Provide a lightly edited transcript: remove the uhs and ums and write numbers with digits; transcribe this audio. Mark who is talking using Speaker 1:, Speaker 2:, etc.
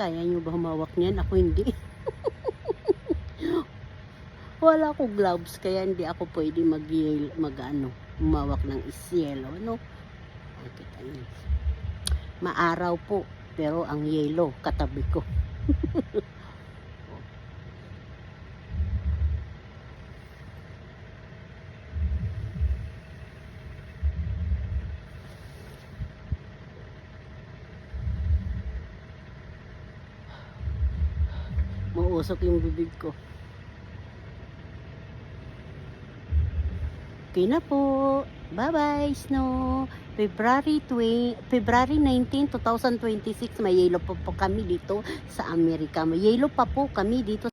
Speaker 1: Kaya nyo ba humawak niyan? Ako hindi. Wala akong gloves, kaya hindi ako pwede humawak ng yelo, ano? Kita niyo. Maaraw po, pero ang yelo, katabi ko. Mausok yung bibig ko. Okay na po. Bye-bye, Snow. February 19, 2026, may yelo pa po kami dito sa Amerika. May yelo pa po kami dito